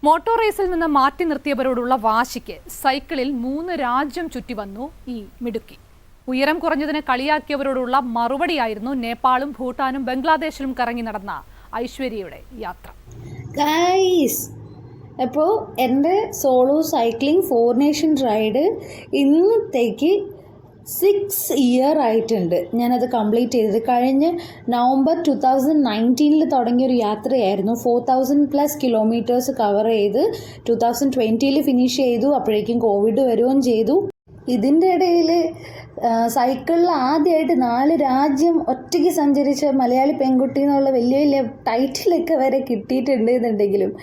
Motor റേസിൽ നിന്ന് മാറ്റി നിർത്തിയവരോടുള്ള വാശിക്ക് സൈക്കിളിൽ 3 രാജ്യം ചുറ്റി വന്നു ഈ മിടുക്കി. ഉയരം കുറഞ്ഞതിന് കളിയാക്കിയവരോടുള്ള മറുപടിയായിരുന്നു നേപ്പാളും ഭൂട്ടാനും ബംഗ്ലാദേശിലും കറങ്ങി നടന്ന ഐശ്വര്യയുടെ യാത്ര. അപ്പോൾ എൻ്റെ സോളോ സൈക്ലിംഗ് 4 നേഷൻ റൈഡ് ഇന്നത്തേക്ക് 6 ഇയർ ആയിട്ടുണ്ട്. ഞാനത് കംപ്ലീറ്റ് ചെയ്തത് കഴിഞ്ഞ നവംബർ 2019 തുടങ്ങിയൊരു യാത്രയായിരുന്നു. 4000+ കിലോമീറ്റേഴ്സ് കവർ ചെയ്ത് 2020 ഫിനിഷ് ചെയ്തു. അപ്പോഴേക്കും കോവിഡ് വരികയും ചെയ്തു. ഇതിൻ്റെ ഇടയിൽ സൈക്കിളിൽ ആദ്യമായിട്ട് 4 രാജ്യം ഒറ്റയ്ക്ക് സഞ്ചരിച്ച മലയാളി പെൺകുട്ടി എന്നുള്ള വലിയ വലിയ ടൈറ്റിലൊക്കെ വരെ കിട്ടിയിട്ടുണ്ട് എന്നുണ്ടെങ്കിലും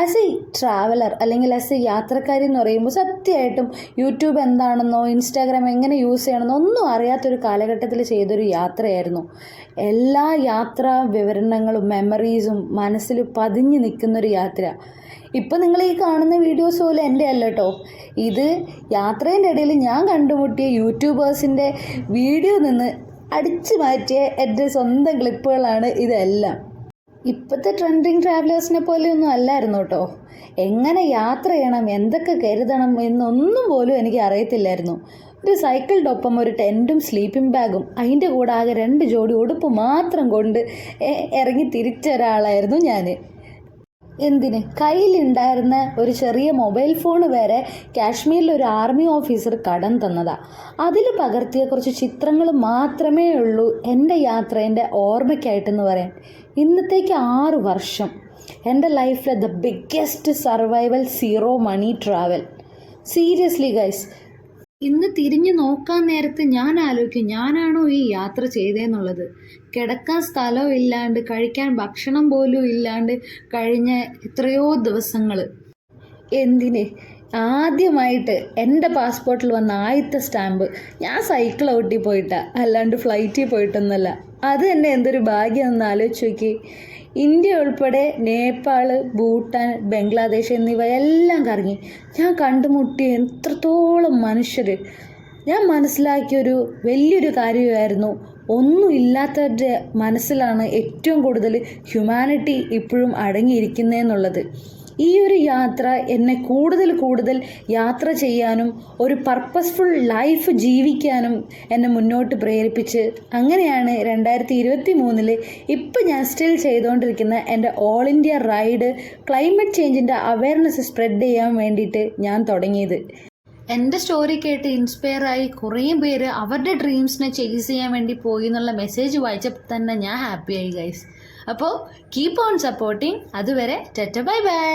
ആസ് എ ട്രാവലർ അല്ലെങ്കിൽ ആസ് എ യാത്രക്കാരി എന്ന് പറയുമ്പോൾ സത്യമായിട്ടും യൂട്യൂബ് എന്താണെന്നോ ഇൻസ്റ്റാഗ്രാം എങ്ങനെ യൂസ് ചെയ്യണമെന്നോ ഒന്നും അറിയാത്തൊരു കാലഘട്ടത്തിൽ ചെയ്തൊരു യാത്രയായിരുന്നു. എല്ലാ യാത്രാ വിവരണങ്ങളും മെമ്മറീസും മനസ്സിൽ പതിഞ്ഞു നിൽക്കുന്നൊരു യാത്ര. ഇപ്പം നിങ്ങൾ ഈ കാണുന്ന വീഡിയോസ് പോലും എൻ്റെ അല്ല കേട്ടോ. ഇത് യാത്രേൻ്റെ ഇടയിൽ ഞാൻ കണ്ടുമുട്ടിയ യൂട്യൂബേഴ്സിൻ്റെ വീഡിയോ നിന്ന് അടിച്ചു മാറ്റിയ എൻ്റെ സ്വന്തം ക്ലിപ്പുകളാണ് ഇതെല്ലാം. ഇപ്പോഴത്തെ ട്രെൻഡിങ് ട്രാവലേഴ്സിനെ പോലെയൊന്നും അല്ലായിരുന്നു കേട്ടോ. എങ്ങനെ യാത്ര ചെയ്യണം, എന്തൊക്കെ കരുതണം എന്നൊന്നും പോലും എനിക്ക് അറിയത്തില്ലായിരുന്നു. ഒരു സൈക്കിളിൻ്റെ ഒപ്പം ഒരു ടെൻറ്റും സ്ലീപ്പിംഗ് ബാഗും അതിൻ്റെ കൂടെ ആകെ 2 ജോഡി ഉടുപ്പ് മാത്രം കൊണ്ട് ഇറങ്ങി തിരിച്ച ഒരാളായിരുന്നു ഞാൻ. എന്തിന്, കയ്യിലുണ്ടായിരുന്ന ഒരു ചെറിയ മൊബൈൽ ഫോൺ വരെ കാശ്മീരിലൊരു ആർമി ഓഫീസർ കടം തന്നതാ. അതിൽ പകർത്തിയ കുറച്ച് ചിത്രങ്ങൾ മാത്രമേ ഉള്ളൂ എൻ്റെ യാത്രേൻ്റെ ഓർമ്മയ്ക്കായിട്ടെന്ന് പറയാൻ. ഇന്നത്തേക്ക് 6 വർഷം എൻ്റെ ലൈഫിലെ the biggest survival 0 money travel. Seriously guys, ഇന്ന് തിരിഞ്ഞു നോക്കാൻ നേരത്ത് ഞാൻ ആലോചിക്കും, ഞാനാണോ ഈ യാത്ര ചെയ്തതെന്നുള്ളത്. കിടക്കാൻ സ്ഥലം ഇല്ലാണ്ട്, കഴിക്കാൻ ഭക്ഷണം പോലും ഇല്ലാണ്ട് കഴിഞ്ഞ എത്രയോ ദിവസങ്ങൾ. എന്തിന്, ആദ്യമായിട്ട് എൻ്റെ പാസ്പോർട്ടിൽ വന്ന ആദ്യത്തെ സ്റ്റാമ്പ് ഞാൻ സൈക്കിൾ ഔട്ടി പോയിട്ടാണ്, അല്ലാണ്ട് ഫ്ലൈറ്റിൽ പോയിട്ടൊന്നുമല്ല. അത് തന്നെ എന്തൊരു ഭാഗ്യമെന്ന് ആലോചിച്ച് നോക്കി. ഇന്ത്യ ഉൾപ്പെടെ നേപ്പാൾ, ഭൂട്ടാൻ, ബംഗ്ലാദേശ് എന്നിവ എല്ലാം കറങ്ങി ഞാൻ കണ്ടുമുട്ടിയ എത്രത്തോളം മനുഷ്യർ. ഞാൻ മനസ്സിലാക്കിയൊരു വലിയൊരു കാര്യമായിരുന്നു, ഒന്നും ഇല്ലാത്തവരുടെ മനസ്സിലാണ് ഏറ്റവും കൂടുതൽ ഹ്യൂമാനിറ്റി ഇപ്പോഴും അടങ്ങിയിരിക്കുന്നതെന്നുള്ളത്. ഈ ഒരു യാത്ര എന്നെ കൂടുതൽ യാത്ര ചെയ്യാനും ഒരു പർപ്പസ്ഫുൾ ലൈഫ് ജീവിക്കാനും എന്നെ മുന്നോട്ട് പ്രേരിപ്പിച്ച് അങ്ങനെയാണ് 2023 ഇപ്പം ഞാൻ സ്റ്റിൽ ചെയ്തുകൊണ്ടിരിക്കുന്ന എൻ്റെ ഓൾ ഇന്ത്യ റൈഡ് ക്ലൈമറ്റ് ചേഞ്ചിൻ്റെ അവയർനെസ് സ്പ്രെഡ് ചെയ്യാൻ വേണ്ടിയിട്ട് ഞാൻ തുടങ്ങിയത്. എൻ്റെ സ്റ്റോറി കേട്ട് ഇൻസ്പയറായി കുറേ പേര് അവരുടെ ഡ്രീംസിനെ ചേസ് ചെയ്യാൻ വേണ്ടി പോയി എന്നുള്ള മെസ്സേജ് വായിച്ചപ്പോൾ തന്നെ ഞാൻ ഹാപ്പിയായി ഗൈസ്. അപ്പോൾ കീപ്പ് ഓൺ സപ്പോർട്ടിങ്. അതുവരെ ടാറ്റ ബൈ ബൈ.